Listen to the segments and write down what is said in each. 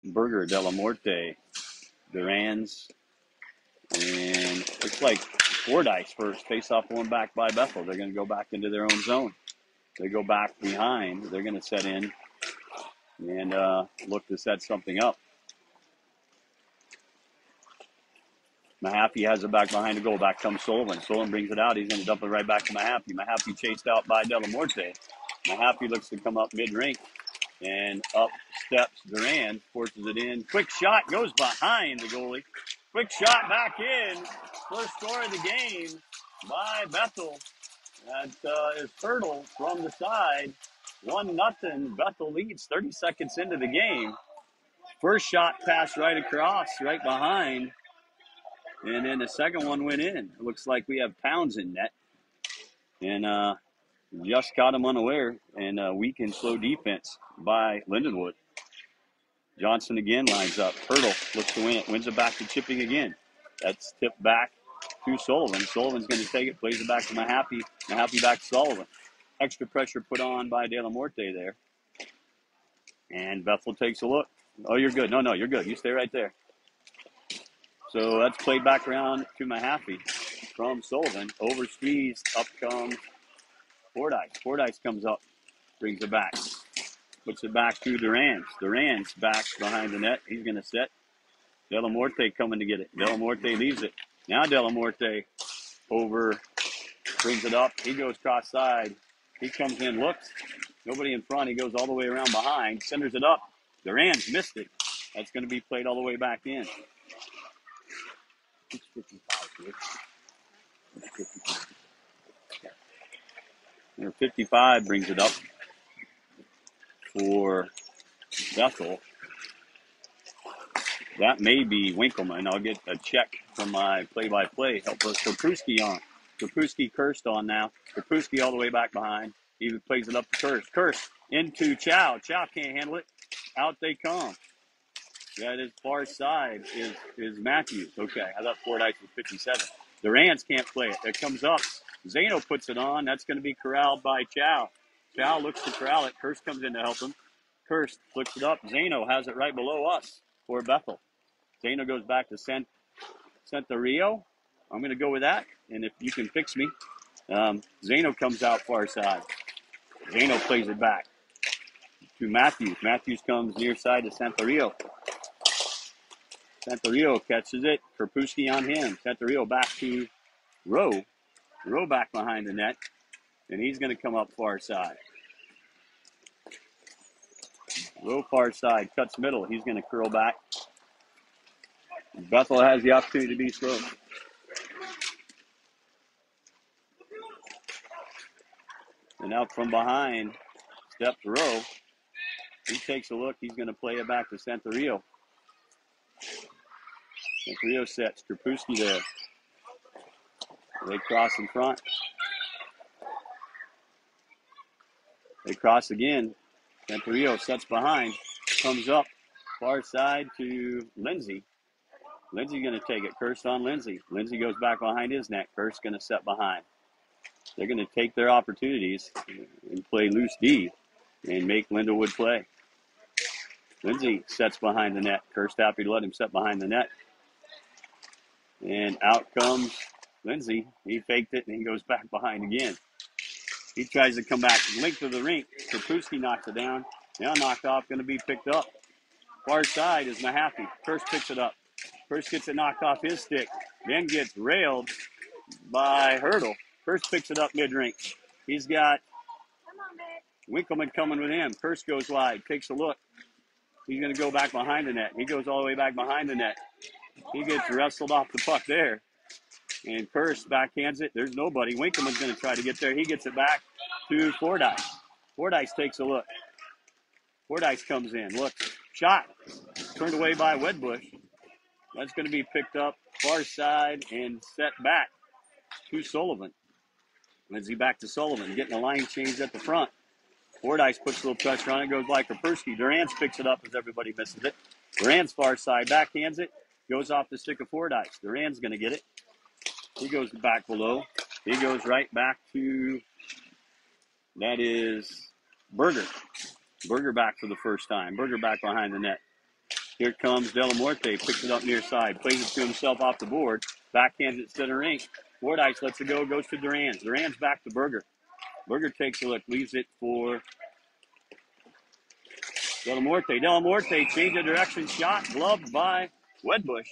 Berger, Della Morte, Duran's, and looks like Fordyce first. Face off one back by Bethel. They're going to go back into their own zone. They go back behind. They're going to set in and look to set something up. Mahaffey has it back behind the goal. Back comes Sullivan. Sullivan brings it out. He's going to dump it right back to Mahaffey. Mahaffey chased out by Della Morte. Mahaffey looks to come up mid-rink. And up steps Duran, forces it in. Quick shot goes behind the goalie. Quick shot back in. First score of the game by Bethel. That is Turtle from the side. 1-0. Bethel leads 30 seconds into the game. First shot passed right across, right behind. And then the second one went in. It looks like we have Pounds in net. And just caught him unaware, and weak and slow defense by Lindenwood. Johnson again lines up. Hurdle looks to win it. Wins it back to Chipping again. That's tipped back to Sullivan. Sullivan's going to take it. Plays it back to Mahaffey. Mahaffey back to Sullivan. Extra pressure put on by De La Morte there. And Bethel takes a look. Oh, you're good. No, you're good. You stay right there. So that's played back around to Mahaffey from Sullivan. Over squeezed. Up comes Fordyce. Fordyce comes up, brings it back. Puts it back to Duran's. Duran's back behind the net. He's going to set. De La Morte coming to get it. De La Morte leaves it. Now De La Morte over, brings it up. He goes cross side. He comes in, looks. Nobody in front. He goes all the way around behind. Centers it up. Duran's missed it. That's going to be played all the way back in. It's 55 here. It's 55. Number 55 brings it up for Bethel. That may be Winkleman. I'll get a check from my play-by-play. Help us. Kopruski on. Kopruski cursed on now. Kopruski all the way back behind. He plays it up to Curse. Curse into Chow. Chow can't handle it. Out they come. That is far side is Matthews. Okay, I thought Fordyce was 57. Durant's can't play it. It comes up. Zano puts it on. That's going to be corralled by Chow. Chow looks to corral it. Curse comes in to help him. Curse flicks it up. Zano has it right below us for Bethel. Zano goes back to Santa Rio. I'm going to go with that. And if you can fix me, Zano comes out far side. Zano plays it back to Matthews. Matthews comes near side to Santa Rio. Santa Rio catches it. Kerpuski on him. Santa Rio back to Rowe. Rowe back behind the net. And he's going to come up far side. Rowe far side. Cuts middle. He's going to curl back. Bethel has the opportunity to be slow. And out from behind steps Rowe. He takes a look. He's going to play it back to Santa Rio. Santa Rio sets. Kerpuski there. They cross in front. They cross again. Santa Rio sets behind. Comes up. Far side to Lindsay. Lindsay's going to take it. Curse on Lindsay. Lindsay goes back behind his net. Curse going to set behind. They're going to take their opportunities and play loose D and make Lindenwood play. Lindsay sets behind the net. Curse happy to let him set behind the net. And out comes Lindsay. He faked it and he goes back behind again. He tries to come back. Length of the rink. Kerpuski knocks it down. Now knocked off. Going to be picked up. Far side is Mahaffey. Curse picks it up. Curse gets it knocked off his stick. Then gets railed by Hurdle. Curse picks it up mid-rink. He's got Winkleman coming with him. Curse goes wide. Takes a look. He's going to go back behind the net. He goes all the way back behind the net. He gets wrestled off the puck there. And Curse backhands it. There's nobody. Winkleman's going to try to get there. He gets it back to Fordyce. Fordyce takes a look. Fordyce comes in. Looks. Shot. Turned away by Wedbush. That's going to be picked up far side and set back to Sullivan. Lindsay back to Sullivan. Getting a line change at the front. Fordyce puts a little pressure on it. Goes by Kerpuski. Durant picks it up as everybody misses it. Durant's far side. Backhands it. Goes off the stick of Fordyce. Durant's going to get it. He goes back below. He goes right back to, that is Berger. Berger back for the first time. Berger back behind the net. Here comes Delamorte, picks it up near side, plays it to himself off the board, backhands it center rink. Fordyce lets it go, goes to Duran. Duran's back to Berger. Berger takes a look, leaves it for Delamorte. Delamorte change of direction, shot, gloved by Wedbush.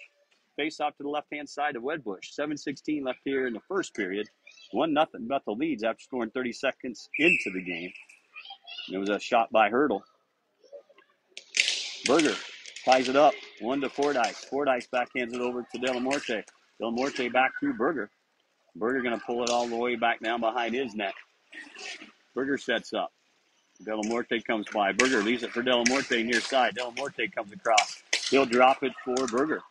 Face off to the left-hand side of Wedbush. 7:16 left here in the first period. 1-0 Bethel leads after scoring 30 seconds into the game. It was a shot by Hurdle. Berger ties it up. 1 to Fordyce. Fordyce backhands it over to Delamorte. Delamorte back to Berger. Berger going to pull it all the way back down behind his net. Berger sets up. Delamorte comes by. Berger leaves it for Delamorte near side. Delamorte comes across. He'll drop it for Berger.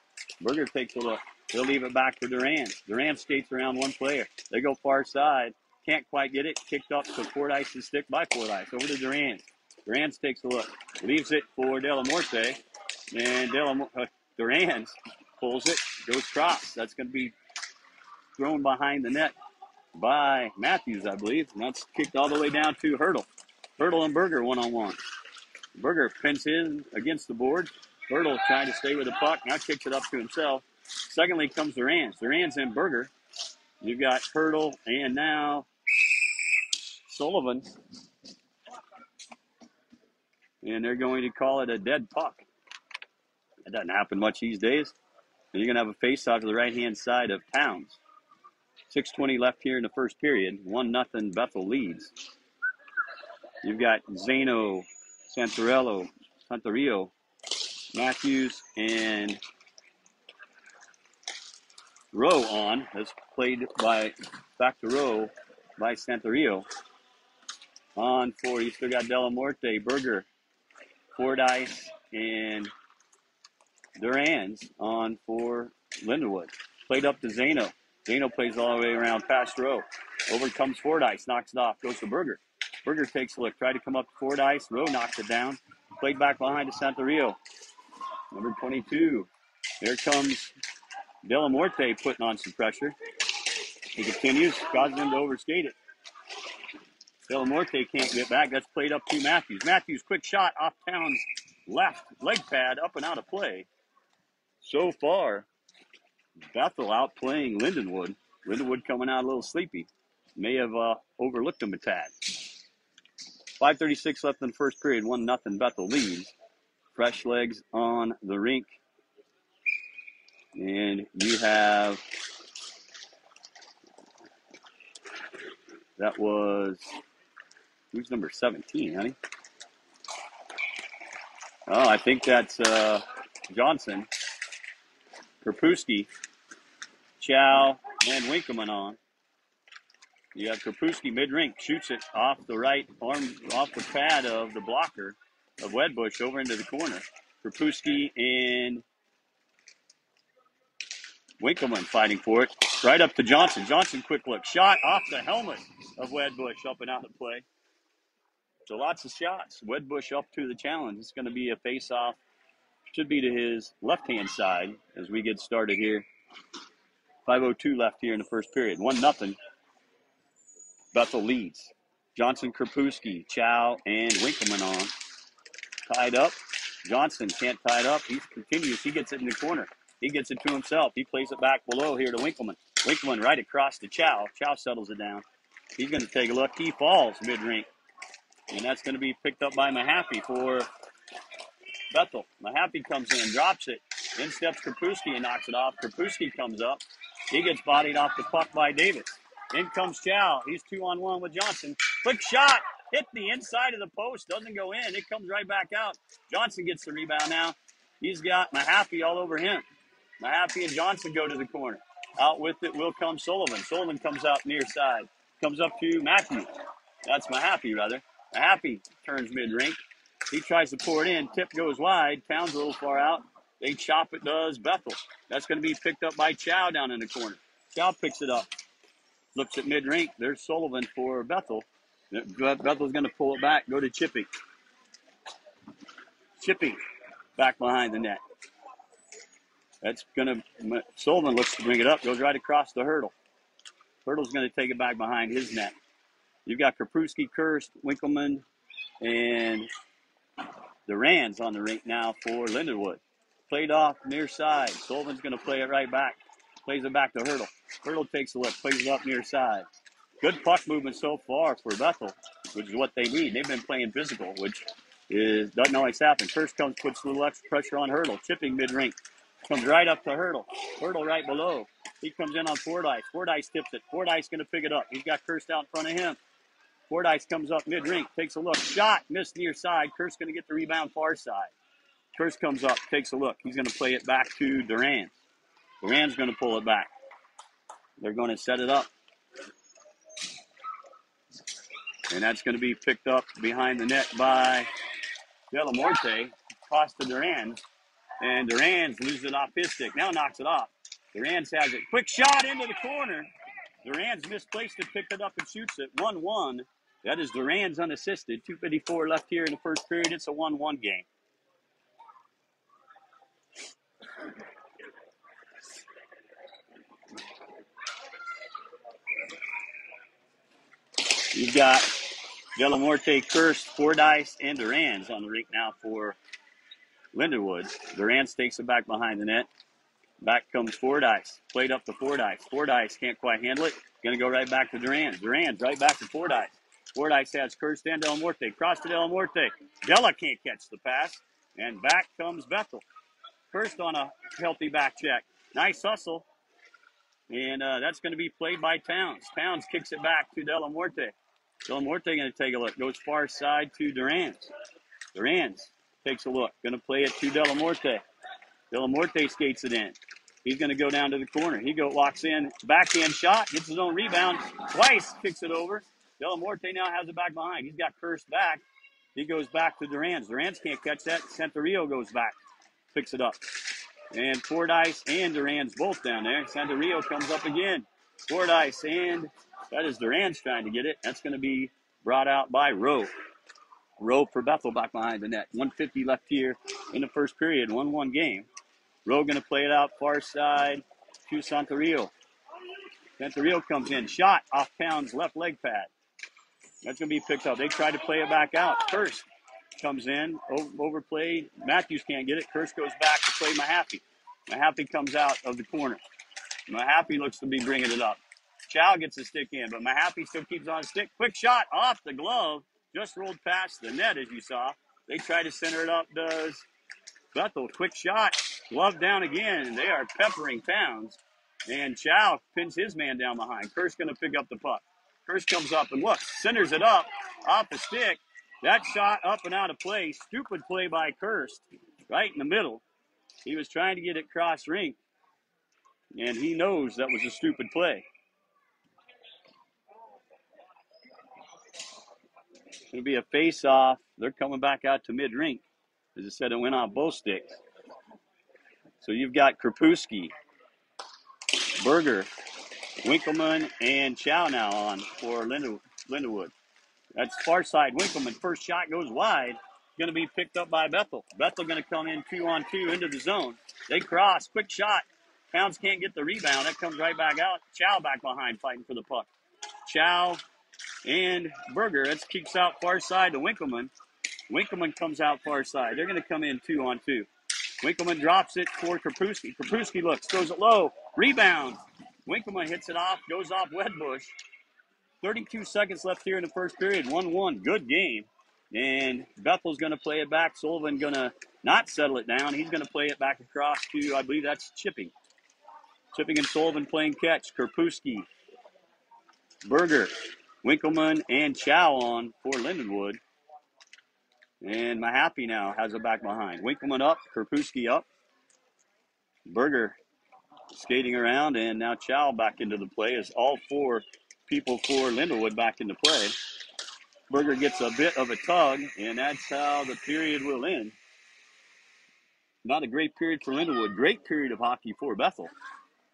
Berger takes a look. He'll leave it back for Duran. Duran skates around one player. They go far side. Can't quite get it. Kicked up to Fordyce's stick by Fordyce. Over to Duran. Duran takes a look. Leaves it for Delamorte. And Duran pulls it. Goes cross. That's going to be thrown behind the net by Matthews, I believe. And that's kicked all the way down to Hurdle. Hurdle and Berger one-on-one. Berger pins in against the board. Hurdle trying to stay with the puck. Now kicks it up to himself. Secondly comes Duran. Duran's in Berger. You've got Hurdle and now Sullivan. And they're going to call it a dead puck. That doesn't happen much these days. And you're going to have a face-off to the right-hand side of Towns. 6:20 left here in the first period. 1-0 Bethel leads. You've got Zano, Santario, Matthews, and Rowe on. That's played back to Rowe by Santario. On for, you still got Delamorte, Berger, Fordyce, and Duran's on for Lindenwood. Played up to Zano. Zano plays all the way around past Rowe. Over comes Fordyce, knocks it off, goes to Berger. Berger takes a look, tried to come up to Fordyce. Rowe knocks it down. Played back behind to Santario. Number 22. There comes Delamorte putting on some pressure. He continues, causing him to overskate it. Delamorte can't get back. That's played up to Matthews. Matthews, quick shot off Towns' left leg pad, up and out of play. So far, Bethel outplaying Lindenwood. Lindenwood coming out a little sleepy. May have overlooked him a tad. 5:36 left in the first period. 1-0 Bethel leads. Fresh legs on the rink. And you have, that was, who's number 17, honey? Oh, I think that's Johnson, Karpusky, Chow, and Winkleman on. You have Karpusky mid-rink, shoots it off the right arm, off the pad of the blocker of Wedbush over into the corner. Karpusky and Winkleman fighting for it. Right up to Johnson. Johnson, quick look. Shot off the helmet of Wedbush, up and out of play. So lots of shots. Wedbush up to the challenge. It's going to be a face-off. Should be to his left-hand side as we get started here. 5:02 left here in the first period. 1-0. Bethel leads. Johnson, Karpusky, Chow, and Winkleman on. Tied up. Johnson can't tie it up. He continues. He gets it in the corner. He gets it to himself. He plays it back below here to Winkleman. Winkleman right across to Chow. Chow settles it down. He's going to take a look. He falls mid-rink. And that's going to be picked up by Mahaffey for Bethel. Mahaffey comes in, drops it. In steps Karpusky and knocks it off. Karpusky comes up. He gets bodied off the puck by Davis. In comes Chow. He's 2-on-1 with Johnson. Quick shot. Hit the inside of the post. Doesn't go in. It comes right back out. Johnson gets the rebound now. He's got Mahaffey all over him. Mahaffey and Johnson go to the corner. Out with it will come Sullivan. Sullivan comes out near side. Comes up to Matthews. That's Mahaffey, rather. Mahaffey turns mid-rink. He tries to pour it in. Tip goes wide. Towns a little far out. They chop it, does Bethel. That's going to be picked up by Chow down in the corner. Chow picks it up. Looks at mid-rink. There's Sullivan for Bethel. Bethel's going to pull it back. Go to Chippy. Chippy back behind the net. That's going to, Sullivan looks to bring it up. Goes right across the Hurdle. Hurdle's going to take it back behind his net. You've got Karpusky, Kirst, Winkleman, and Duran's on the rink now for Lindenwood. Played off near side. Sullivan's going to play it right back. Plays it back to Hurdle. Hurdle takes a look. Plays it up near side. Good puck movement so far for Bethel, which is what they need. They've been playing physical, which doesn't always happen. First comes, puts a little extra pressure on Hurdle. Chipping mid-rink. Comes right up to Hurdle. Hurdle right below. He comes in on Fordyce. Fordyce tips it. Fordyce going to pick it up. He's got Kirst out in front of him. Fordyce comes up mid-rink. Takes a look. Shot. Missed near side. Kirst going to get the rebound far side. Kirst comes up. Takes a look. He's going to play it back to Duran. Duran's going to pull it back. They're going to set it up. And that's going to be picked up behind the net by Delamorte. Toss to Duran. And Duran's loses it off his stick. Now knocks it off. Duran's has it. Quick shot into the corner. Duran's misplaced it, picked it up, and shoots it. 1-1. That is Duran's unassisted. 2:54 left here in the first period. It's a 1-1 game. You've got Delamorte, Kirst, Fordyce, and Duran's on the rink now for Lindenwood. Duran's takes it back behind the net. Back comes Fordyce. Played up to Fordyce. Fordyce can't quite handle it. Going to go right back to Duran. Duran's right back to Fordyce. Fordyce has Kirst and Delamorte. Cross to Delamorte. Della can't catch the pass. And back comes Bethel. Kirst on a healthy back check. Nice hustle. And that's going to be played by Towns. Towns kicks it back to Delamorte. Delamorte going to take a look. Goes far side to Duran's. Duran's takes a look. Going to play it to Delamorte. Delamorte skates it in. He's going to go down to the corner. He walks in, backhand shot, gets his own rebound, twice kicks it over. Delamorte now has it back behind. He's got Kirst back. He goes back to Duran's. Duran's can't catch that. Santorio goes back, picks it up. And Fordyce and Duran's both down there. Santorio comes up again. Fordyce and that is Duran's trying to get it. That's going to be brought out by Rowe. Rowe for Bethel back behind the net. 1:50 left here in the first period. 1-1 game. Rowe going to play it out far side to Santorio. Santorio comes in. Shot off Towns' left leg pad. That's going to be picked up. They tried to play it back out. Kirst comes in. Overplayed. Matthews can't get it. Kirst goes back to play Mahaffey. Mahaffey comes out of the corner. Mahaffey looks to be bringing it up. Chow gets the stick in, but Mahaffey still keeps on his stick. Quick shot off the glove. Just rolled past the net, as you saw. They try to center it up, does Bethel. Quick shot. Glove down again. They are peppering Towns. And Chow pins his man down behind. Kirst going to pick up the puck. Kirst comes up and look, centers it up off the stick. That shot up and out of play. Stupid play by Kirst. Right in the middle. He was trying to get it cross rink. And he knows that was a stupid play. It's going to be a face-off. They're coming back out to mid-rink. As I said, it went on both sticks. So you've got Krapewski, Berger, Winkleman, and Chow now on for Lindenwood. That's far side Winkleman. First shot goes wide. Going to be picked up by Bethel. Bethel going to come in 2-on-2 into the zone. They cross. Quick shot. Towns can't get the rebound. That comes right back out. Chow back behind fighting for the puck. Chow and Berger. That keeps out far side to Winkleman. Winkleman comes out far side. They're going to come in 2-on-2. Winkleman drops it for Krapewski. Krapewski looks, throws it low. Rebound. Winkleman hits it off, goes off Wedbush. 32 seconds left here in the first period. 1-1. Good game. And Bethel's going to play it back. Sullivan going to not settle it down. He's going to play it back across to, I believe that's Chipping. Chipping and Sullivan playing catch. Krapewski, Berger, Winkleman, and Chow on for Lindenwood. And Mahaffey now has it back behind. Winkleman up, Krapewski up. Berger skating around, and now Chow back into the play as all four people for Lindenwood back into play. Berger gets a bit of a tug, and that's how the period will end. Not a great period for Lindenwood. Great period of hockey for Bethel.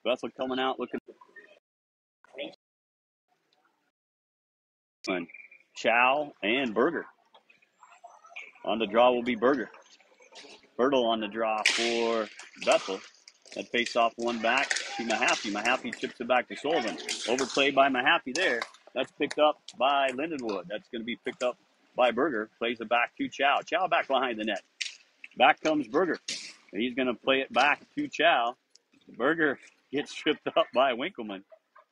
Bethel coming out looking. Chow and Berger. On the draw will be Berger. Bertle on the draw for Bethel. That face off one back to Mahaffey. Mahaffey chips it back to Sullivan. Overplayed by Mahaffey there. That's picked up by Lindenwood. That's going to be picked up by Berger. Plays it back to Chow. Chow back behind the net. Back comes Berger. And he's going to play it back to Chow. Berger gets tripped up by Winkleman.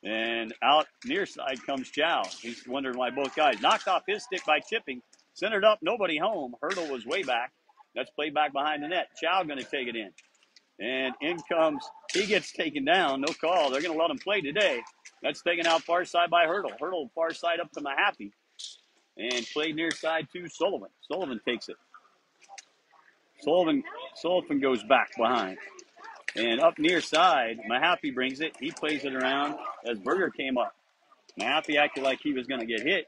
And out near side comes Chow. He's wondering why both guys knocked off his stick by chipping. Centered up, nobody home. Hurdle was way back. That's played back behind the net. Chow going to take it in. And in comes, he gets taken down. No call. They're going to let him play today. That's taken out far side by Hurdle. Hurdle far side up to Mahaffey. And played near side to Sullivan. Sullivan takes it. Sullivan goes back behind. And up near side, Mahaffey brings it. He plays it around as Berger came up. Mahaffey acted like he was going to get hit.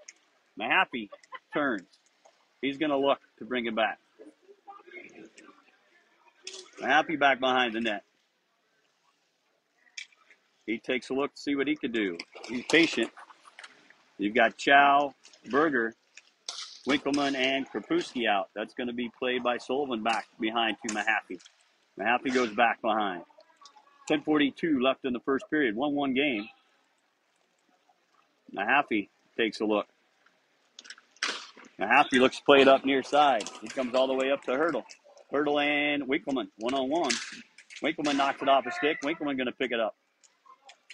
Mahaffey turns. He's going to look to bring it back. Mahaffey back behind the net. He takes a look to see what he could do. He's patient. You've got Chow, Berger, Winkleman, and Krapewski out. That's going to be played by Sullivan back behind to Mahaffey. Mahaffey goes back behind. 10:42 left in the first period. 1-1 game. Mahaffey takes a look. Mahaffey looks to play it up near side. He comes all the way up to Hurdle. Hurdle and Winkleman, one-on-one. Winkleman knocks it off a stick. Winkleman going to pick it up.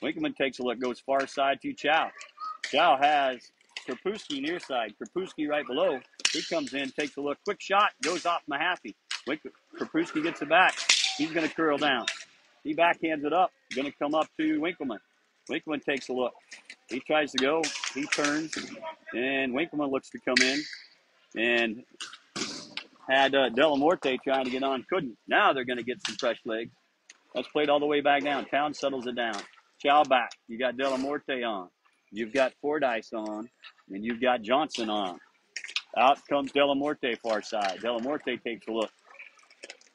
Winkleman takes a look, goes far side to Chow. Chow has Krapewski near side. Krapewski right below. He comes in, takes a look. Quick shot, goes off Mahaffey. Krapewski gets it back. He's going to curl down. He backhands it up. Going to come up to Winkleman. Winkleman takes a look. He tries to go. He turns. And Winkleman looks to come in. And had Delamorte trying to get on. Couldn't. Now they're going to get some fresh legs. That's played all the way back down. Town settles it down. Chow back. You got Delamorte on. You've got Fordyce on. And you've got Johnson on. Out comes Delamorte far side. Delamorte takes a look.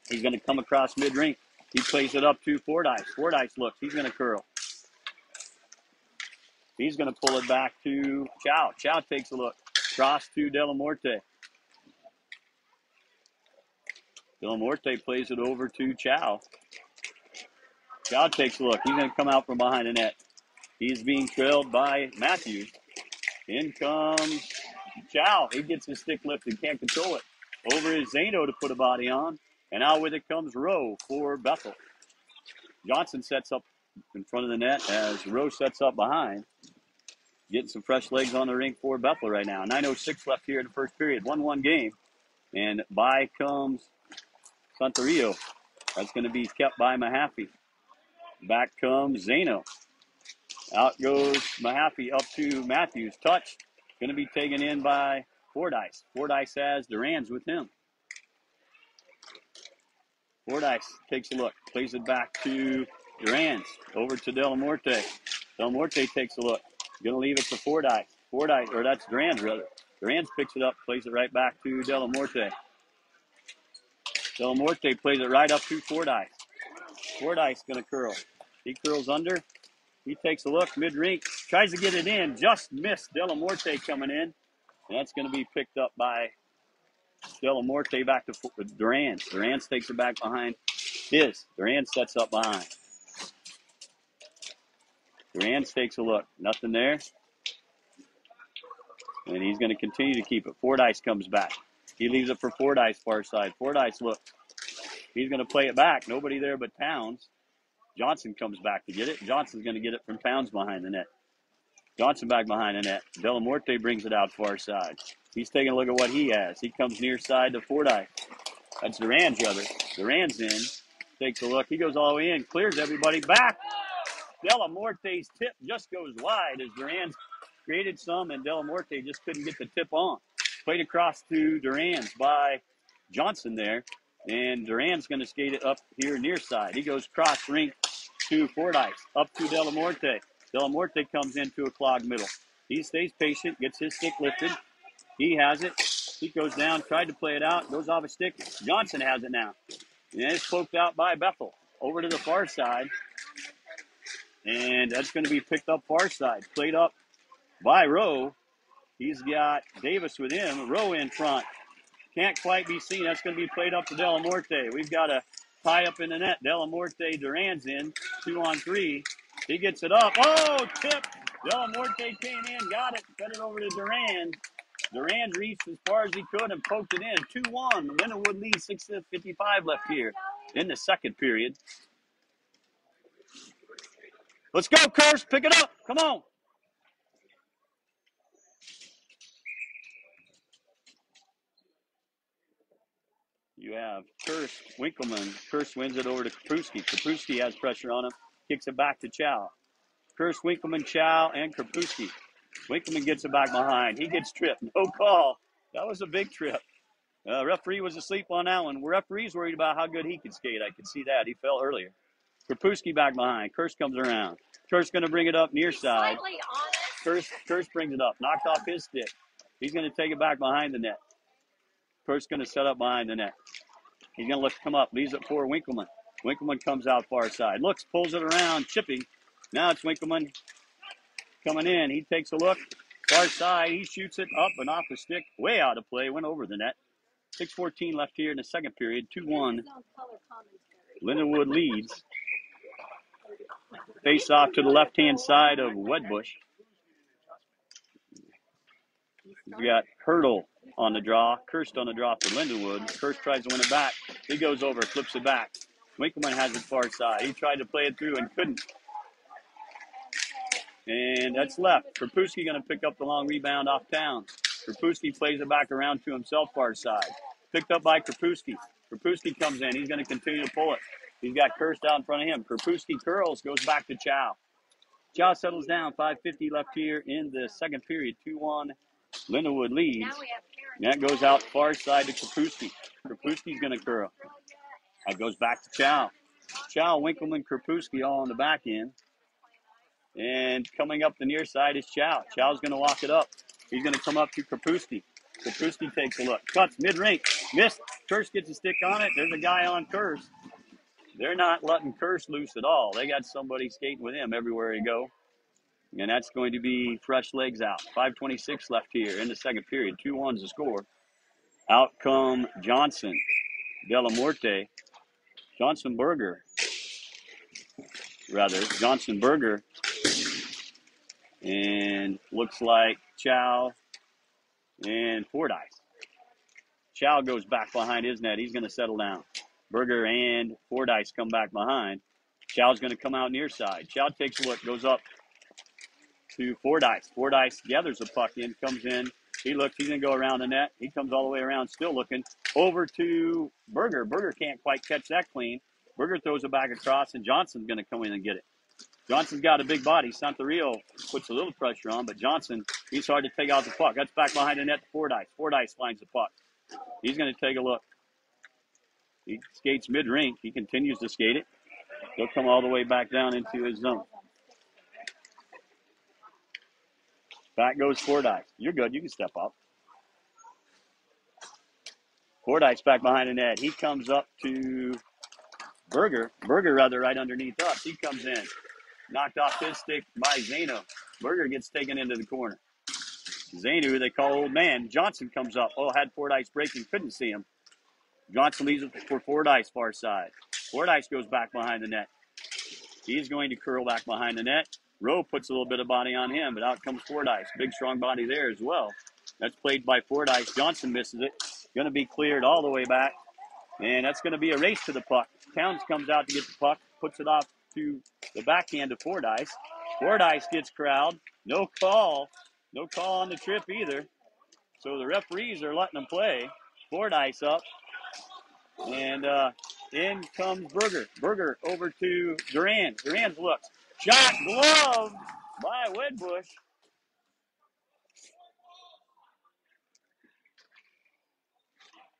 He's going to come across mid-rink. He plays it up to Fordyce. Fordyce looks. He's going to curl. He's going to pull it back to Chow. Chow takes a look. Cross to Delamorte. Delamorte plays it over to Chow. Chow takes a look. He's going to come out from behind the net. He's being trailed by Matthews. In comes Chow. He gets his stick lifted. Can't control it. Over is Zano to put a body on. And out with it comes Rowe for Bethel. Johnson sets up in front of the net as Rowe sets up behind. Getting some fresh legs on the rink for Bethel right now. 9:06 left here in the first period. 1-1 game. And by comes Santorio. That's going to be kept by Mahaffey. Back comes Zano. Out goes Mahaffey up to Matthews. Touch. Going to be taken in by Fordyce. Fordyce has Duran's with him. Fordyce takes a look. Plays it back to Duran's. Over to Delamorte. Delamorte takes a look. Going to leave it to Fordyce. Fordyce, or that's Duran's rather. Duran's picks it up. Plays it right back to Delamorte. Delamorte plays it right up to Fordyce. Fordyce going to curl. He curls under. He takes a look, mid-rink. Tries to get it in. Just missed Delamorte coming in. And that's going to be picked up by Delamorte back to Duran's. Duran's takes it back behind his. Duran's sets up behind. Duran's takes a look. Nothing there. And he's going to continue to keep it. Fordyce comes back. He leaves it for Fordyce far side. Fordyce looks. He's going to play it back. Nobody there but Towns. Johnson comes back to get it. Johnson's going to get it from Towns behind the net. Johnson back behind the net. Delamorte brings it out far side. He's taking a look at what he has. He comes near side to Fordyce. That's Duran's brother. Duran's in. Takes a look. He goes all the way in. Clears everybody back. Delamorte's tip just goes wide as Duran's created some, and Delamorte just couldn't get the tip on. Played across to Duran's by Johnson there. And Duran's going to skate it up here near side. He goes cross rink to Fordyce. Up to Delamorte. Delamorte comes into a clogged middle. He stays patient, gets his stick lifted. He has it. He goes down, tried to play it out, goes off a stick. Johnson has it now. And it's poked out by Bethel. Over to the far side. And that's going to be picked up far side. Played up by Rowe. He's got Davis with him. Rowe in front. Can't quite be seen. That's going to be played up to Delamorte. We've got a tie up in the net. Delamorte, Duran's in. 2-on-3. He gets it up. Oh, tip. Delamorte came in, got it, cut it over to Duran. Duran reached as far as he could and poked it in. 2-1. Winterwood leads 6:55 left here. in the second period. Let's go, Curse. Pick it up. Come on. You have Curse, Winkleman. Curse wins it over to Kapruski. Kapruski has pressure on him. Kicks it back to Chow. Curse, Winkleman, Chow, and Kapruski. Winkleman gets it back behind. He gets tripped. No call. That was a big trip. Referee was asleep on that one. Referee's worried about how good he could skate. I could see that. He fell earlier. Kapruski back behind. Curse comes around. Curse going to bring it up near side. Curse brings it up. Knocked off his stick. He's going to take it back behind the net. Curse going to set up behind the net. He's going to look, come up. Leaves it for Winkleman. Winkleman comes out far side. Looks, pulls it around, chipping. Now it's Winkleman coming in. He takes a look. Far side. He shoots it up and off the stick. Way out of play. Went over the net. 6:14 left here in the second period. 2-1. Lindenwood leads. Face off to the left-hand side of Wedbush. We got Hurdle on the draw. Kirst on the draw for Lindenwood. Kirst tries to win it back. He goes over, flips it back. Winkleman has it far side. He tried to play it through and couldn't. And that's left. Krapusky going to pick up the long rebound off town. Krapusky plays it back around to himself far side. Picked up by Krapusky. Krapusky comes in. He's going to continue to pull it. He's got Kirst out in front of him. Krapusky curls, goes back to Chow. Chow settles down. 5:50 left here in the second period. 2-1. Lindenwood leads. That goes out far side to Krapusky. Krapusky's going to curl. That goes back to Chow. Chow, Winkleman, Krapusky all on the back end. And coming up the near side is Chow. Chow's going to walk it up. He's going to come up to Krapusky. Krapusky takes a look. Cuts mid-rink. Missed. Curse gets a stick on it. There's a guy on Curse. They're not letting Curse loose at all. They got somebody skating with him everywhere he go. And that's going to be fresh legs out. 5:26 left here in the second period. 2-1's the score. Out come Johnson, Delamorte, Johnson Berger, and looks like Chow and Fordyce. Chow goes back behind his net. He's going to settle down. Berger and Fordyce come back behind. Chow's going to come out near side. Chow takes a look, goes up to Fordyce. Fordyce gathers the puck in, comes in. He looks, he's going to go around the net. He comes all the way around, still looking. Over to Berger. Berger can't quite catch that clean. Berger throws it back across, and Johnson's going to come in and get it. Johnson's got a big body. Santario puts a little pressure on, but Johnson, he's hard to take out the puck. That's back behind the net to Fordyce. Fordyce finds the puck. He's going to take a look. He skates mid-rink. He continues to skate it. He'll come all the way back down into his zone. Back goes Fordyce. You're good. You can step up. Fordyce back behind the net. He comes up to Berger. Berger, rather, right underneath us. He comes in. Knocked off his stick by Zano. Berger gets taken into the corner. Zano, who they call old man. Johnson comes up. Oh, had Fordyce breaking. Couldn't see him. Johnson leaves it for Fordyce far side. Fordyce goes back behind the net. He's going to curl back behind the net. Rowe puts a little bit of body on him, but out comes Fordyce. Big, strong body there as well. That's played by Fordyce. Johnson misses it. Going to be cleared all the way back. And that's going to be a race to the puck. Towns comes out to get the puck, puts it off to the backhand of Fordyce. Fordyce gets crowd. No call. No call on the trip either. So the referees are letting them play. Fordyce up. And in comes Berger. Berger over to Duran. Duran's looks. Shot gloved by Wedbush.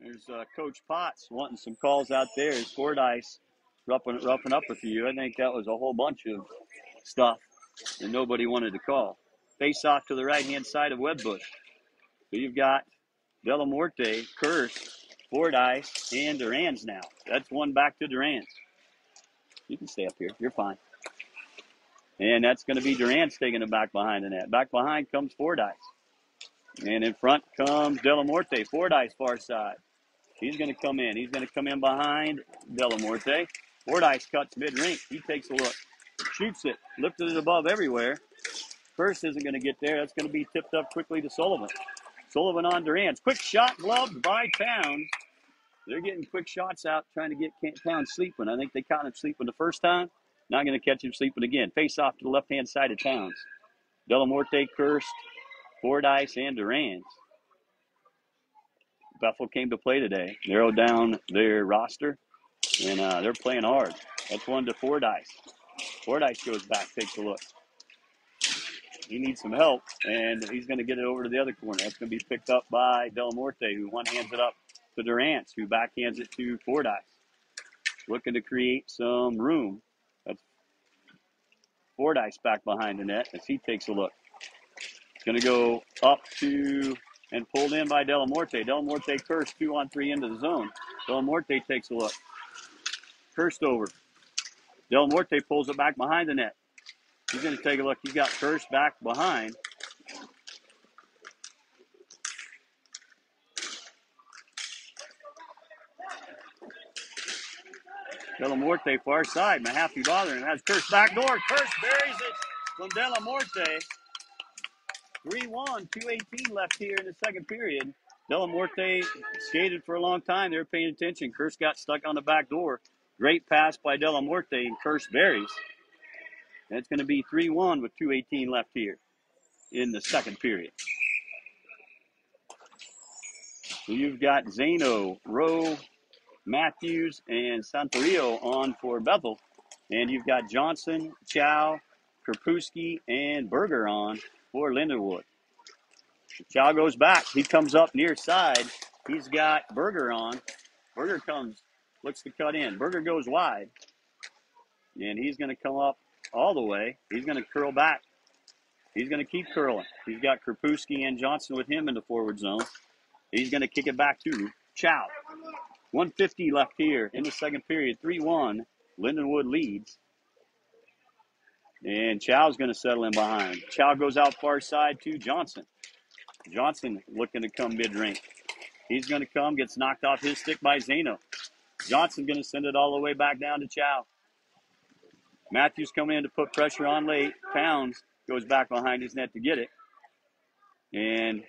There's Coach Potts wanting some calls out there as Fordyce roughing up with you. I think that was a whole bunch of stuff that nobody wanted to call. Face off to the right-hand side of Wedbush. So you've got Delamorte, Curse, Fordyce, and Duran's now. That's one back to Duran's. You can stay up here. You're fine. And that's going to be Duran's taking it back behind the net. Back behind comes Fordyce. And in front comes Delamorte. Fordyce far side. He's going to come in. He's going to come in behind Delamorte. Fordyce cuts mid-rink. He takes a look. Shoots it. Lifted it above everywhere. First isn't going to get there. That's going to be tipped up quickly to Sullivan. Sullivan on Duran's. Quick shot gloved by Towns. They're getting quick shots out, trying to get Town sleeping. I think they caught him sleeping the first time. Not going to catch him sleeping again. Face off to the left-hand side of Towns. Delamorte, Kirst, Fordyce, and Durans. Bethel came to play today. Narrowed down their roster, and they're playing hard. That's one to Fordyce. Fordyce goes back, takes a look. He needs some help, and he's going to get it over to the other corner. That's going to be picked up by Delamorte, who one hands it up to Durance, who backhands it to Fordyce. Looking to create some room. That's Fordyce back behind the net as he takes a look. It's going to go up to and pulled in by Delamorte. Delamorte Kirst 2-on-3 into the zone. Delamorte takes a look. Kirst over. Delamorte pulls it back behind the net. He's going to take a look. He's got Kirst back behind. Delamorte far side. Mahaffey bothering. Has Kirst back door. Kirst buries it from Delamorte. 3-1, 2:18 left here in the second period. Delamorte skated for a long time. They were paying attention. Kirst got stuck on the back door. Great pass by Delamorte, and Kirst buries. And it's going to be 3-1 with 2:18 left here in the second period. So you've got Zano, Rowe, Matthews, and Santorio on for Bethel. And you've got Johnson, Chow, Krapewski, and Berger on for Lindenwood. Chow goes back. He comes up near side. He's got Berger on. Berger comes, looks to cut in. Berger goes wide. And he's going to come up all the way. He's going to curl back. He's going to keep curling. He's got Krapewski and Johnson with him in the forward zone. He's going to kick it back to Chow. 1:50 left here in the second period. 3-1. Lindenwood leads. And Chow's going to settle in behind. Chow goes out far side to Johnson. Johnson looking to come mid-range. He's going to come, gets knocked off his stick by Zano. Johnson going to send it all the way back down to Chow. Matthews coming in to put pressure on late. Towns goes back behind his net to get it. And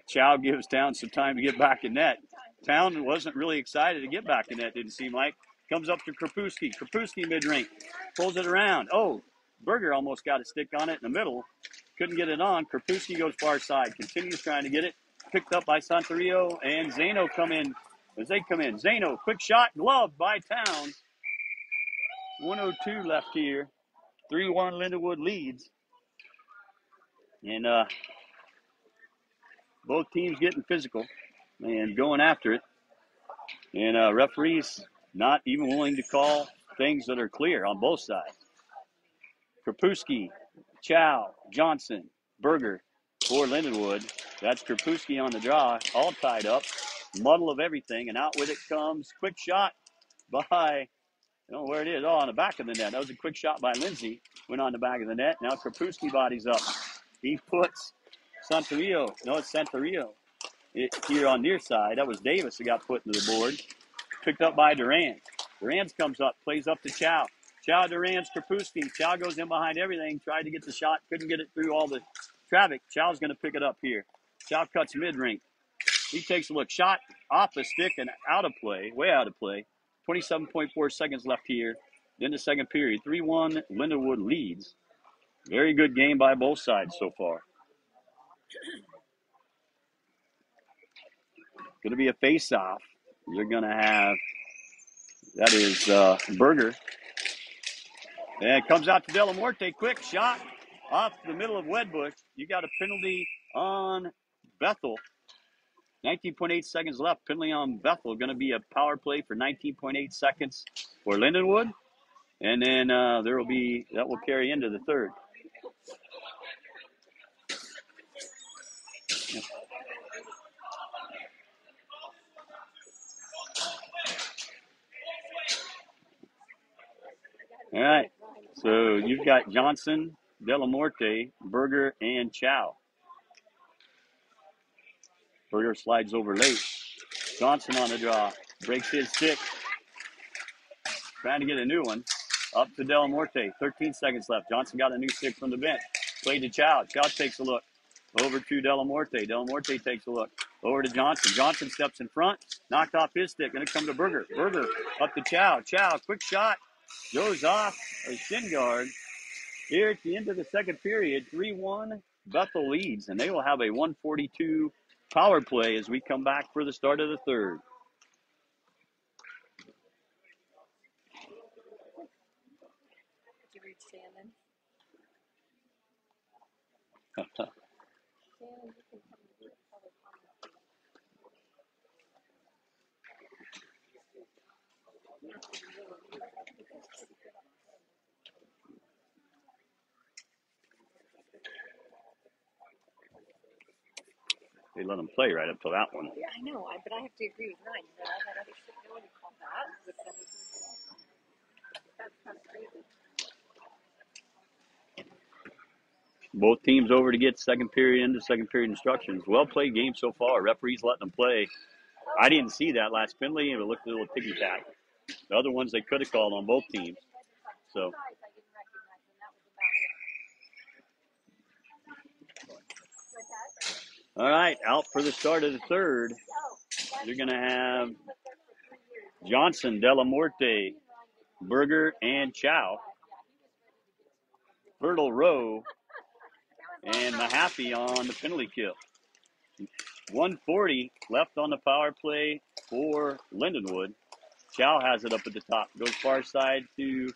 Chow gives Towns some time to get back in net. Towns wasn't really excited to get back in net, didn't seem like. Comes up to Krapewski. Krapewski mid-range. Pulls it around. Oh, Berger almost got a stick on it in the middle. Couldn't get it on. Krapewski goes far side. Continues trying to get it. Picked up by Santorio. And Zano come in. As they come in. Zano, quick shot. Gloved by Towns. 1:02 left here. 3-1 Lindenwood leads. And both teams getting physical and going after it. And referees not even willing to call things that are clear on both sides. Krapewski, Chow, Johnson, Berger for Lindenwood. That's Krapewski on the draw, all tied up. Muddle of everything, and out with it comes. Quick shot by, I don't know where it is. Oh, on the back of the net. That was a quick shot by Lindsay. Went on the back of the net. Now Krapewski bodies up. He puts Santorio. No, it's Santorio here on near side. That was Davis who got put into the board. Picked up by Durans. Durans comes up, plays up to Chow. Chow, Durans, Krapewski. Chow goes in behind everything. Tried to get the shot. Couldn't get it through all the traffic. Chow's going to pick it up here. Chow cuts mid-ring. He takes a look. Shot off the stick and out of play. Way out of play. 27.4 seconds left here in the second period. 3-1, Lindenwood leads. Very good game by both sides so far. Going to be a face-off. You're going to have, that is Berger. And it comes out to Delamorte. Quick shot off the middle of Wedbush. You got a penalty on Bethel. 19.8 seconds left. Penalty on Bethel. Going to be a power play for 19.8 seconds for Lindenwood. And then there will be, that will carry into the third. All right. So you've got Johnson, Delamorte, Berger, and Chow. Berger slides over late. Johnson on the draw. Breaks his stick. Trying to get a new one. Up to Delamorte. 13 seconds left. Johnson got a new stick from the bench. Played to Chow. Chow takes a look. Over to Delamorte. Delamorte takes a look. Over to Johnson. Johnson steps in front. Knocked off his stick. Going to come to Berger. Berger up to Chow. Chow, quick shot. Goes off a shin guard. Here at the end of the second period, 3-1, Bethel leads. And they will have a 142 power play as we come back for the start of the third. Did you read Shannon? They let them play right up to that one. Yeah, I know, but I have to agree with Ryan. But all that other shit, no one would call that. That's kind of crazy. Both teams over to get second period into second period instructions. Well played game so far. Referees letting them play. I didn't see that last penalty, and it looked a little ticky-tack. The other ones they could have called on both teams. So, all right, out for the start of the third. You're going to have Johnson, Delamorte, Berger, and Chow. Fertile, Rowe, and Mahaffey on the penalty kill. 140 left on the power play for Lindenwood. Chow has it up at the top. Goes far side to,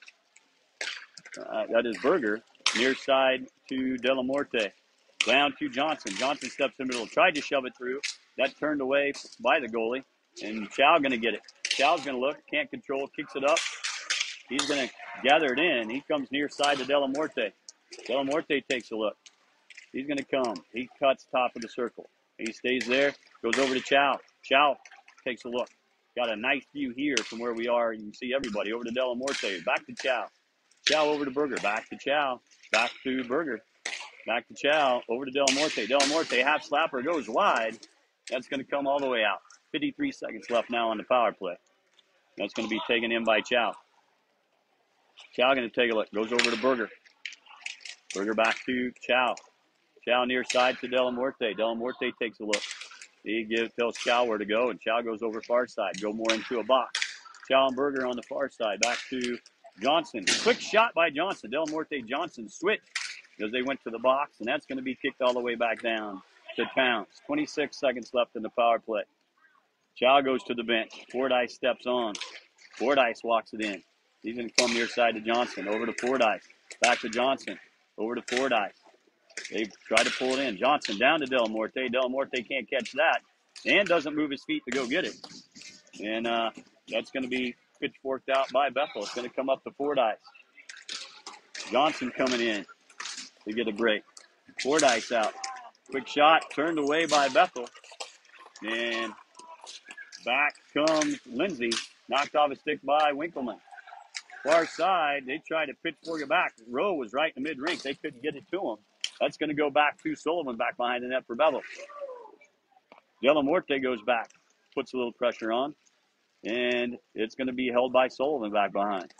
that is Berger. Near side to Delamorte. Down to Johnson. Johnson steps in the middle. Tried to shove it through. That turned away by the goalie. And Chow going to get it. Chow's going to look. Can't control. Kicks it up. He's going to gather it in. He comes near side to Delamorte. Delamorte takes a look. He's going to come. He cuts top of the circle. He stays there. Goes over to Chow. Chow takes a look. Got a nice view here from where we are. You can see everybody. Over to Delamorte. Back to Chow. Chow over to Berger. Back to Chow. Back to Berger. Back to Chow. Over to Delamorte. Delamorte, half slapper, goes wide. That's going to come all the way out. 53 seconds left now on the power play. That's going to be taken in by Chow. Chow going to take a look. Goes over to Berger. Berger back to Chow. Chow near side to Delamorte. Delamorte takes a look. He tells Chow where to go, and Chow goes over far side. Go more into a box. Chow and Berger on the far side. Back to Johnson. Quick shot by Johnson. Delamorte, Johnson switch as they went to the box, and that's going to be kicked all the way back down to Towns. 26 seconds left in the power play. Chow goes to the bench. Fordyce steps on. Fordyce walks it in. He's going to come near side to Johnson. Over to Fordyce. Back to Johnson. Over to Fordyce. They try to pull it in. Johnson down to Delamorte. Delamorte can't catch that and doesn't move his feet to go get it. And that's going to be pitchforked out by Bethel. It's going to come up to Fordyce. Johnson coming in to get a break. Fordyce out. Quick shot turned away by Bethel. And back comes Lindsay. Knocked off a stick by Winkleman. Far side, they tried to pitchfork it back. Rowe was right in the mid-rink. They couldn't get it to him. That's going to go back to Sullivan back behind the net for Bethel. Delamorte goes back. Puts a little pressure on. And it's going to be held by Sullivan back behind.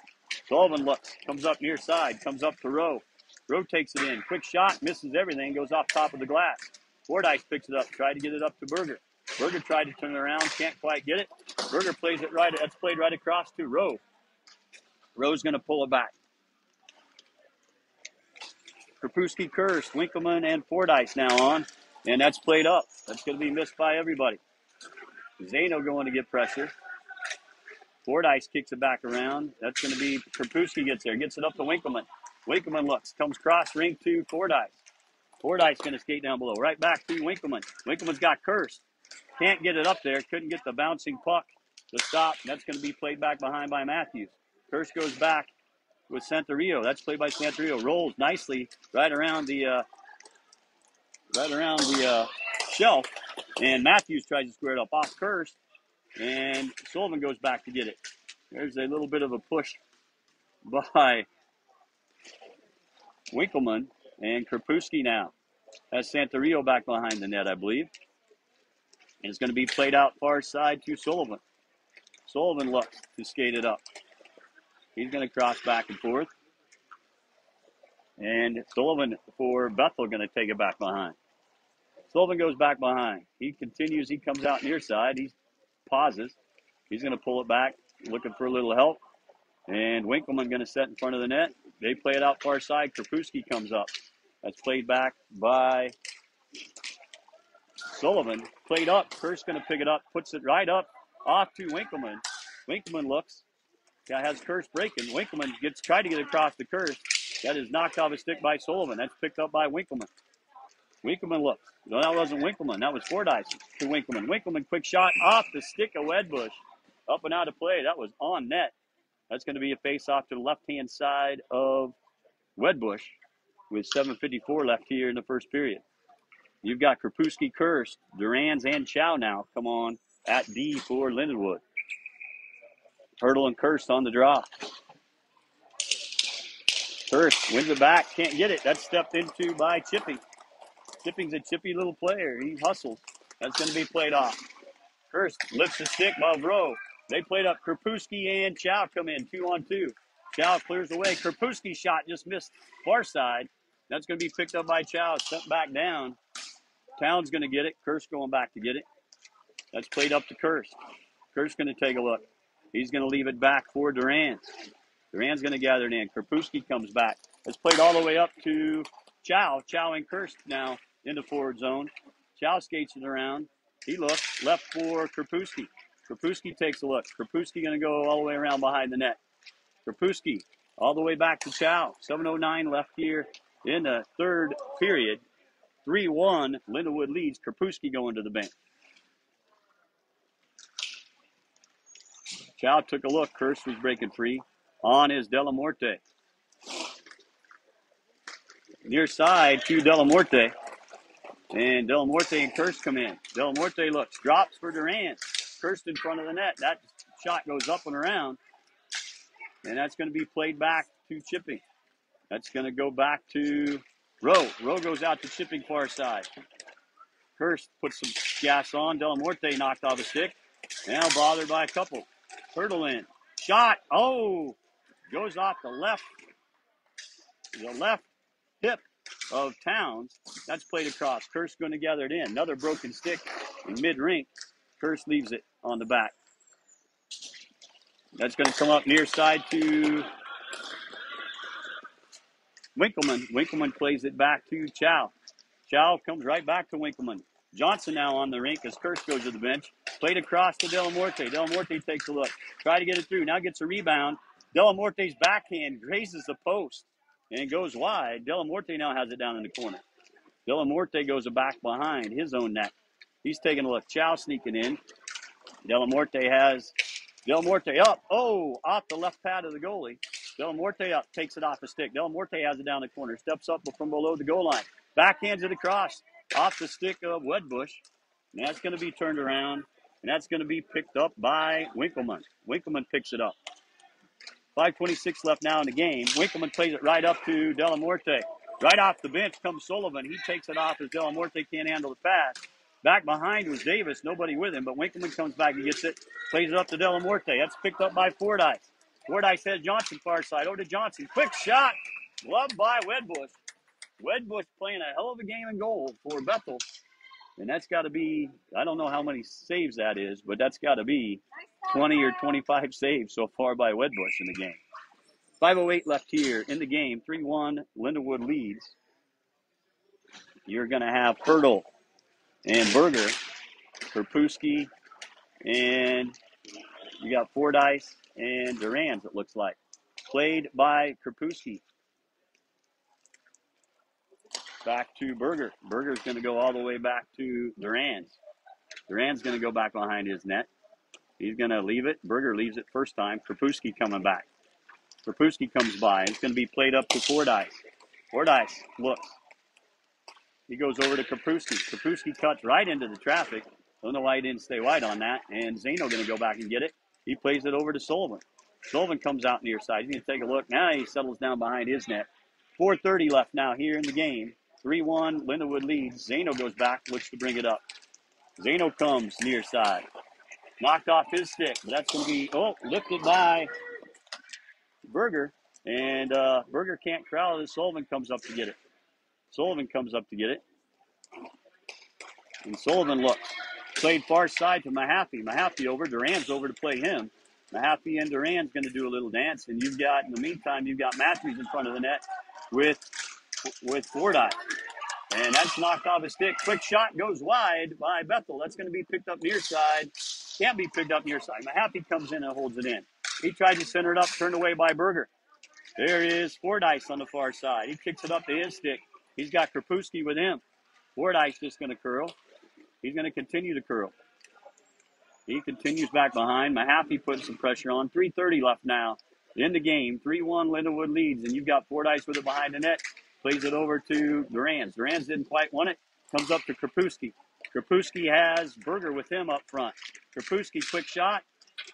Sullivan looks. Comes up near side. Comes up to Rowe. Rowe takes it in. Quick shot. Misses everything. Goes off top of the glass. Fordyce picks it up. Tried to get it up to Berger. Berger tried to turn it around. Can't quite get it. Berger plays it right. That's played right across to Rowe. Rowe's going to pull it back. Krapewski, Kurst, Winkleman, and Fordyce now on. And that's played up. That's going to be missed by everybody. Zano going to get pressure. Fordyce kicks it back around. That's going to be Krapewski gets there. Gets it up to Winkleman. Winkleman looks. Comes cross ring to Fordyce. Fordyce going to skate down below. Right back to Winkleman. Winkleman's got Kurst. Can't get it up there. Couldn't get the bouncing puck to stop. That's going to be played back behind by Matthews. Kurst goes back with Santorio. That's played by Santorio. Rolls nicely right around the shelf. And Matthews tries to square it up off Kurst. And Sullivan goes back to get it. There's a little bit of a push by Winkleman. And Krapewski now has Santorio back behind the net, I believe. And it's going to be played out far side to Sullivan. Sullivan looks to skate it up. He's going to cross back and forth. And Sullivan for Bethel going to take it back behind. Sullivan goes back behind. He continues. He comes out near side. He pauses. He's going to pull it back, looking for a little help. And Winkleman going to set in front of the net. They play it out far side. Krapewski comes up. That's played back by Sullivan. Played up. Kurt's going to pick it up. Puts it right up off to Winkleman. Winkleman looks. Guy has Kurtz breaking. Winkleman tried to get across the Kurtz. That is knocked off a stick by Sullivan. That's picked up by Winkleman. Winkleman looks. No, that wasn't Winkleman. That was Fordyce to Winkleman. Winkleman, quick shot off the stick of Wedbush. Up and out of play. That was on net. That's going to be a face-off to the left-hand side of Wedbush with 7:54 left here in the first period. You've got Krapewski, Kurst, Durans, and Chow now come on at D for Lindenwood. Hurdle and Kurst on the draw. Kurst wins it back. Can't get it. That's stepped into by Chippy. Chipping's a chippy little player. He hustles. That's going to be played off. Kurst lifts the stick above row. They played up. Krapewski and Chow come in 2-on-2. Chow clears away. Krapewski's shot just missed far side. That's going to be picked up by Chow. Sent back down. Town's going to get it. Kurst going back to get it. That's played up to Kurst. Kurst's going to take a look. He's going to leave it back for Durans. Durans going to gather it in. Krapewski comes back. It's played all the way up to Chow. Chow and Kurst now in the forward zone. Chow skates it around. He looks left for Krapewski. Krapewski takes a look. Krapewski going to go all the way around behind the net. Krapewski all the way back to Chow. 7:09 left here in the third period. 3-1, Lindenwood leads. Krapewski going to the bench. Chow took a look. Kurst was breaking free. On is Delamorte. Near side to Delamorte. And Delamorte and Kurst come in. Delamorte looks. Drops for Durant. Kurst in front of the net. That shot goes up and around. And that's going to be played back to Chipping. That's going to go back to Rowe. Rowe goes out to Chipping far side. Kurst puts some gas on. Delamorte knocked off a stick. Now bothered by a couple. Hurdle in. Shot. Oh! Goes off the left hip of Towns. That's played across. Kurst going to gather it in. Another broken stick in mid-rink. Kurst leaves it on the back. That's going to come up near side to Winkleman. Winkleman plays it back to Chow. Chow comes right back to Winkleman. Johnson now on the rink as Kurst goes to the bench. Played across to Delamorte. Delamorte takes a look. Try to get it through. Now gets a rebound. Delamorte's backhand grazes the post and goes wide. Delamorte now has it down in the corner. Delamorte goes back behind his own net. He's taking a look. Chow sneaking in. Delamorte up. Oh, off the left pad of the goalie. Delamorte up, takes it off the stick. Delamorte has it down the corner. Steps up from below the goal line. Backhands it across. Off the stick of Wedbush. And that's going to be turned around. And that's going to be picked up by Winkleman. Winkleman picks it up. 5:26 left now in the game. Winkleman plays it right up to Delamorte. Right off the bench comes Sullivan. He takes it off as Delamorte can't handle the pass. Back behind was Davis. Nobody with him, but Winkleman comes back and gets it. Plays it up to Delamorte. That's picked up by Fordyce. Fordyce has Johnson far side. Over to Johnson. Quick shot. Gloved by Wedbush. Wedbush playing a hell of a game in goal for Bethel. And that's got to be, I don't know how many saves that is, but that's got to be 20 or 25 saves so far by Wedbush in the game. 5:08 left here in the game. 3-1, Lindenwood leads. You're going to have Hurdle and Berger, Krapewski, and you got Fordyce and Durans, it looks like. Played by Krapewski. Back to Berger. Berger's going to go all the way back to Durans. Durans going to go back behind his net. He's going to leave it. Berger leaves it first time. Krapewski coming back. Krapewski comes by. It's going to be played up to Fordyce. Fordyce looks. He goes over to Krapewski. Krapewski cuts right into the traffic. Don't know why he didn't stay wide on that. And Zano going to go back and get it. He plays it over to Sullivan. Sullivan comes out near side. He's going to take a look. Now he settles down behind his net. 4:30 left now here in the game. 3-1, Lindenwood leads. Zano goes back, looks to bring it up. Zano comes near side. Knocked off his stick, but that's going to be, lifted by Berger. And Berger can't corral it as Sullivan comes up to get it. Sullivan comes up to get it. And Sullivan looks. Played far side to Mahaffey. Mahaffey over. Duran's over to play him. Mahaffey and Duran's going to do a little dance. And you've got, in the meantime, you've got Matthews in front of the net with Fordyce. And that's knocked off a stick. Quick shot goes wide by Bethel. That's going to be picked up near side. Can't be picked up near side. Mahaffey comes in and holds it in. He tried to center it up, turned away by Berger. There is Fordyce on the far side. He kicks it up to his stick. He's got Krapewski with him. Fordyce just going to curl. He's going to continue to curl. He continues back behind. Mahaffey putting some pressure on. 3:30 left now in the game. 3-1 Lindenwood leads, and you've got Fordyce with it behind the net. Plays it over to Duran's. Duran's didn't quite want it. Comes up to Krapewski. Krapewski has Berger with him up front. Krapewski, quick shot.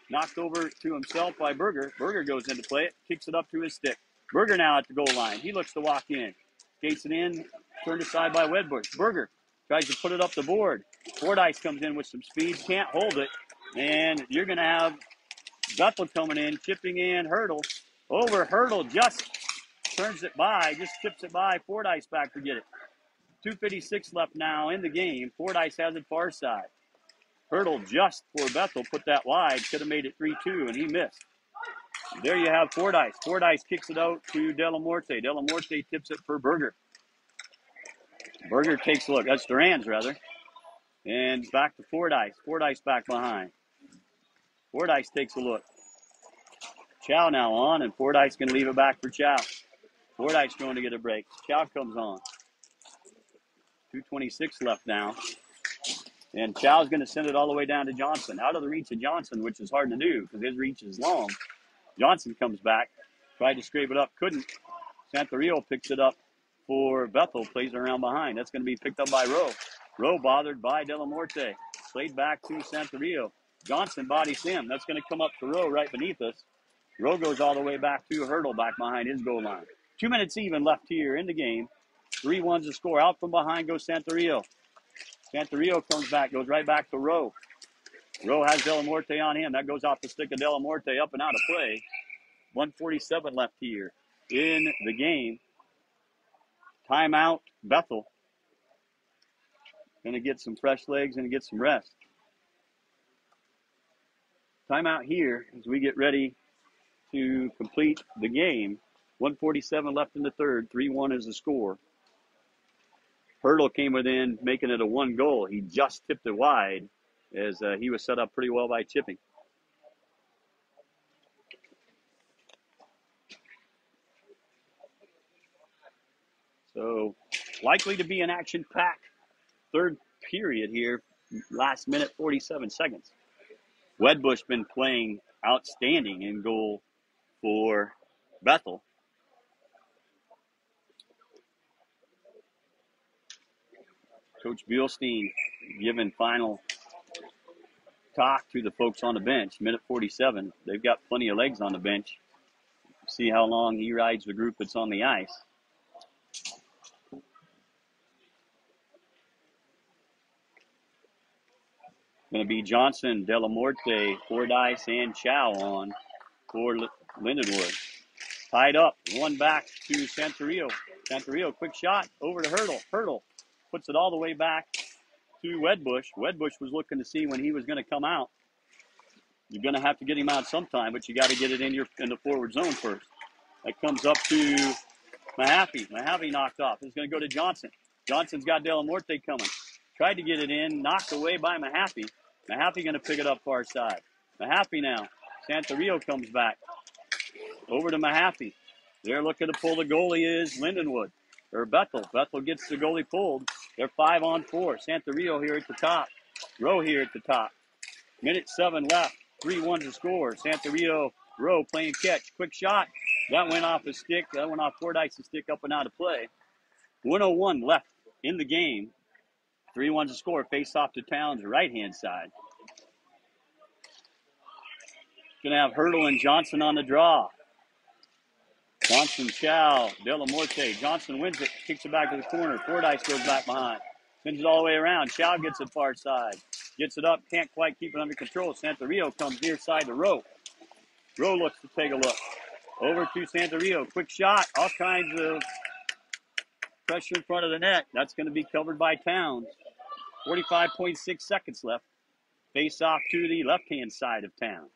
Knocked over to himself by Berger. Berger goes in to play it. Kicks it up to his stick. Berger now at the goal line. He looks to walk in. Skates it in. Turned aside by Wedbush. Berger tries to put it up the board. Fordyce comes in with some speed. Can't hold it. And you're going to have Bethel coming in. Chipping in. Hurdle. Over. Hurdle just turns it by. Just chips it by. Fordyce back to get it. 2:56 left now in the game. Fordyce has it far side. Hurdle just for Bethel. Put that wide. Could have made it 3-2, and he missed. There you have Fordyce. Fordyce kicks it out to Delamorte. Delamorte tips it for Berger. Berger takes a look. That's Duran's, rather. And back to Fordyce. Fordyce back behind. Fordyce takes a look. Chow now on, and Fordyce going to leave it back for Chow. Fordyce going to get a break. Chow comes on. 2:26 left now. And Chow's going to send it all the way down to Johnson. Out of the reach of Johnson, which is hard to do because his reach is long. Johnson comes back. Tried to scrape it up. Couldn't. Santorio picks it up for Bethel. Plays it around behind. That's going to be picked up by Rowe. Rowe bothered by Delamorte. Played back to Santorio. Johnson bodies him. That's going to come up to Rowe right beneath us. Rowe goes all the way back to Hurdle back behind his goal line. 2 minutes even left here in the game. 3-1's the score. Out from behind goes Santorio. Santorio comes back, goes right back to Rowe. Rowe has Delamorte on him. That goes off the stick of Delamorte, up and out of play. 1:47 left here in the game. Timeout, Bethel. Going to get some fresh legs and get some rest. Timeout here as we get ready to complete the game. 1:47 left in the third. 3-1 is the score. Hurdle came within making it a 1 goal. He just tipped it wide as he was set up pretty well by chipping. So likely to be an action-packed third period here. Last minute, 47 seconds. Wedbush been playing outstanding in goal for Bethel. Coach Bielstein giving final talk to the folks on the bench. Minute 47. They've got plenty of legs on the bench. See how long he rides the group that's on the ice. Going to be Johnson, Delamorte, Fordyce, and Chow on for Lindenwood. Tied up. One back to Santorio. Santorio, quick shot over to Hurdle. Hurdle puts it all the way back to Wedbush. Wedbush was looking to see when he was going to come out. You're going to have to get him out sometime, but you got to get it in the forward zone first. That comes up to Mahaffey. Mahaffey knocked off. It's going to go to Johnson. Johnson's got Delamorte coming. Tried to get it in, knocked away by Mahaffey. Mahaffey going to pick it up far side. Mahaffey now. Santorio comes back. Over to Mahaffey. They're looking to pull the goalie is Lindenwood. Or Bethel. Bethel gets the goalie pulled. They're 5-on-4. Santorio here at the top. Rowe here at the top. Minute 7 left. 3-1 to score. Santorio, Rowe playing catch. Quick shot. That went off his stick. That went off Fordyce's stick up and out of play. 1:01 left in the game. 3-1 to score. Face off to Towns' right-hand side. Going to have Hurdle and Johnson on the draw. Johnson, Chow, Delamorte. Johnson wins it, kicks it back to the corner. Fordyce goes back behind. Spins it all the way around. Chow gets it far side. Gets it up, can't quite keep it under control. Santorio comes near side to Rowe. Rowe looks to take a look. Over to Santorio. Quick shot. All kinds of pressure in front of the net. That's going to be covered by Towns. 45.6 seconds left. Face off to the left-hand side of town.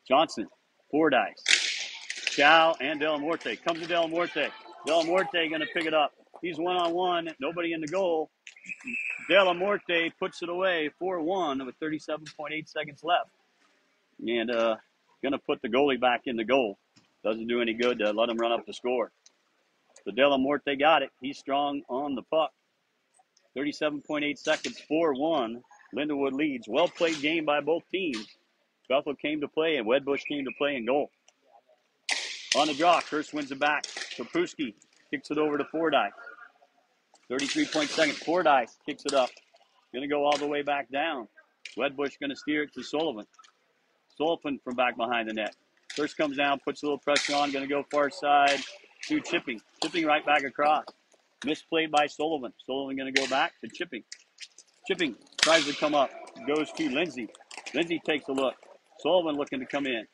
Johnson, Fordyce, Chow, and Del Muerte. Comes to Del Muerte. Del Muerte going to pick it up. He's one-on-one. Nobody in the goal. Del Muerte puts it away 4-1 with 37.8 seconds left. And going to put the goalie back in the goal. Doesn't do any good to let him run up the score. So Del Muerte got it. He's strong on the puck. 37.8 seconds, 4-1. Lindenwood leads. Well-played game by both teams. Bethel came to play, and Wedbush came to play in goal. On the draw, Kirst wins it back. Kapruski kicks it over to Fordyce. 33.2 Fordyce kicks it up. Going to go all the way back down. Wedbush going to steer it to Sullivan. Sullivan from back behind the net. Kirst comes down, puts a little pressure on, going to go far side to Chipping. Chipping right back across. Misplayed by Sullivan. Sullivan going to go back to Chipping. Chipping tries to come up. Goes to Lindsay. Lindsay takes a look. Sullivan looking to come in.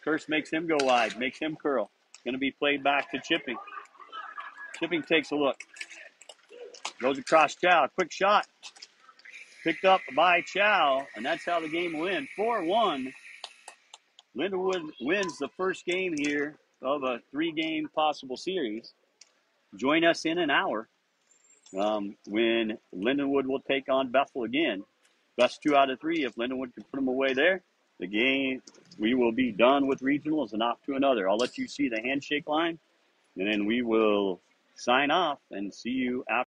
Kirst makes him go wide. Makes him curl. Going to be played back to Chipping. Chipping takes a look. Goes across Chow. Quick shot. Picked up by Chow. And that's how the game wins. 4-1. Lindenwood wins the first game here of a 3-game possible series. Join us in an hour when Lindenwood will take on Bethel again. Best 2 out of 3. If Lindenwood can put them away there, the game, we will be done with regionals and off to another. I'll let you see the handshake line, and then we will sign off and see you after.